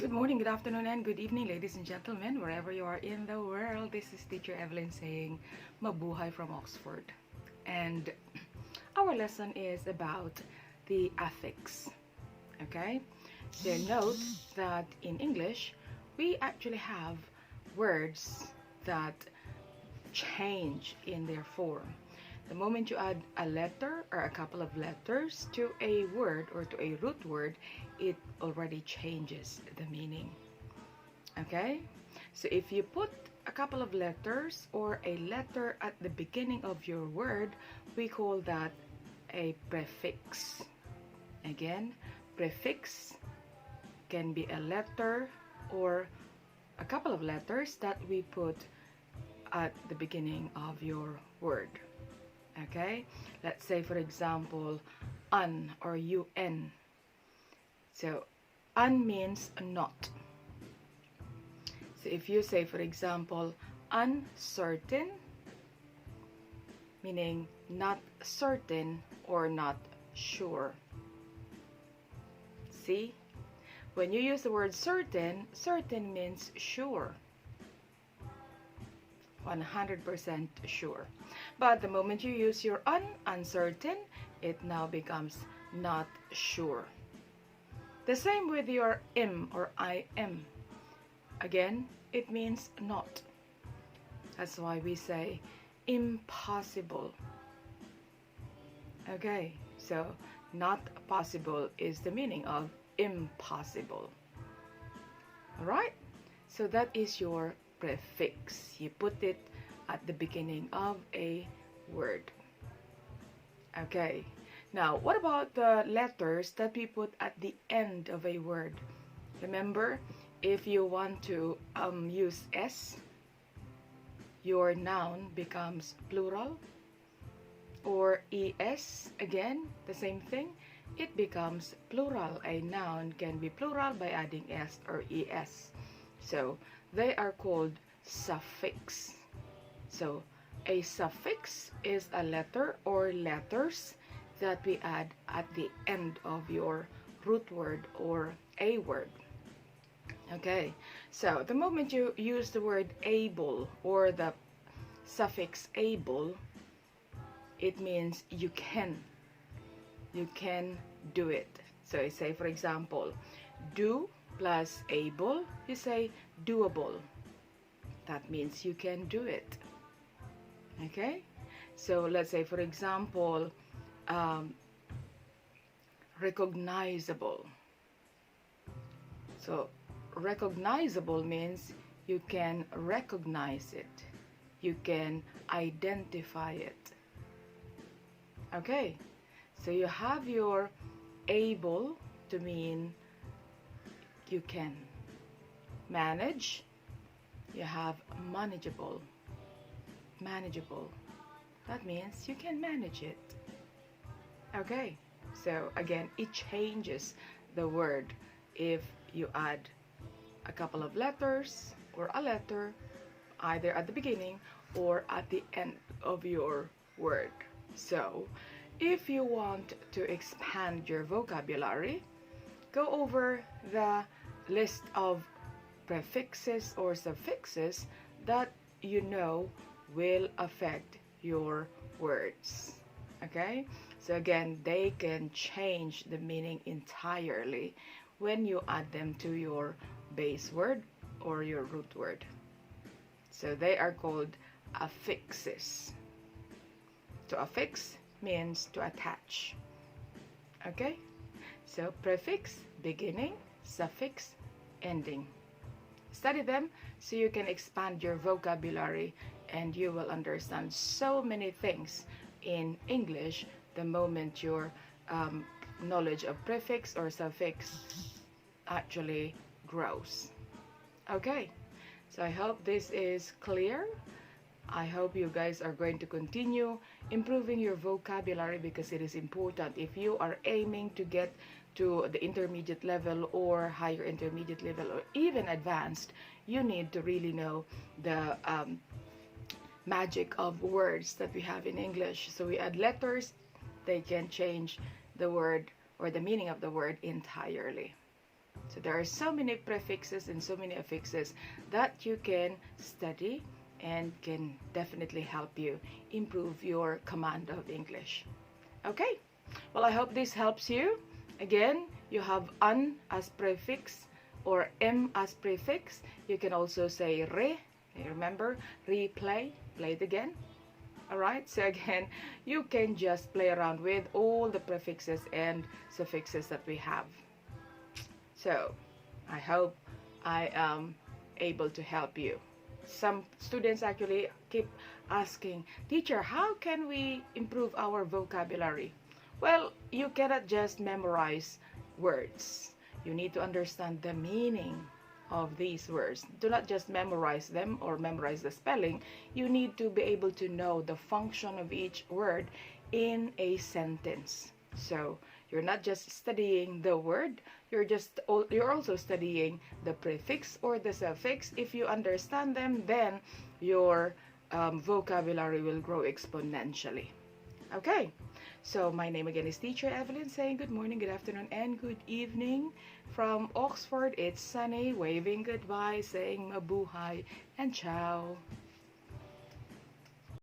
Good morning, good afternoon, and good evening, ladies and gentlemen, wherever you are in the world. This is Teacher Evelyn saying Mabuhay from Oxford. And our lesson is about the affix. Okay? So note that in English, we actually have words that change in their form. The moment you add a letter or a couple of letters to a word or to a root word, it already changes the meaning. Okay? So if you put a couple of letters or a letter at the beginning of your word, we call that a prefix. Again, prefix can be a letter or a couple of letters that we put at the beginning of your word. Okay, let's say for example un or un. So un means not. So if you say for example uncertain, meaning not certain or not sure. See, when you use the word certain, certain means sure, 100% sure. But the moment you use your uncertain, it now becomes not sure. The same with your im or I am. Again, it means not. That's why we say impossible. Okay, so not possible is the meaning of impossible. Alright, so that is your prefix. You put it at the beginning of a word. Okay, now what about the letters that we put at the end of a word? Remember, if you want to use S, your noun becomes plural, or ES, again, the same thing, it becomes plural. A noun can be plural by adding S or ES. So they are called suffix. So a suffix is a letter or letters that we add at the end of your root word or a word. Okay, so the moment you use the word able or the suffix able, it means you can do it. So you say for example do plus able, you say doable. That means you can do it. Okay, so let's say for example recognizable. So recognizable means you can recognize it, you can identify it. Okay, so you have your able to mean you can. Manage, you have manageable. Manageable, that means you can manage it. Okay, so again, it changes the word if you add a couple of letters or a letter either at the beginning or at the end of your word. So if you want to expand your vocabulary, go over the list of prefixes or suffixes that you know will affect your words. Okay, so again, they can change the meaning entirely when you add them to your base word or your root word. So they are called affixes. To affix means to attach. Okay, so prefix beginning, suffix ending. Study them so you can expand your vocabulary and you will understand so many things in English the moment your knowledge of prefix or suffix actually grows. Okay, so I hope this is clear. I hope you guys are going to continue improving your vocabulary because it is important. If you are aiming to get to the intermediate level or higher intermediate level or even advanced, you need to really know the magic of words that we have in English. So we add letters, they can change the word or the meaning of the word entirely. So there are so many prefixes and so many affixes that you can study and can definitely help you improve your command of English. Okay, well, I hope this helps you. Again, you have an as prefix or m as prefix. You can also say re. Remember, replay, play it again. Alright, so again, you can just play around with all the prefixes and suffixes that we have. So, I hope I am able to help you. Some students actually keep asking, teacher, how can we improve our vocabulary? Well, you cannot just memorize words. You need to understand the meaning of these words. Do not just memorize them or memorize the spelling. You need to be able to know the function of each word in a sentence. So you're not just studying the word, you're also studying the prefix or the suffix. If you understand them, then your vocabulary will grow exponentially. Okay, so my name again is Teacher Evelyn, saying good morning, good afternoon, and good evening. From Oxford, it's Sunny, waving goodbye, saying mabuhay and ciao.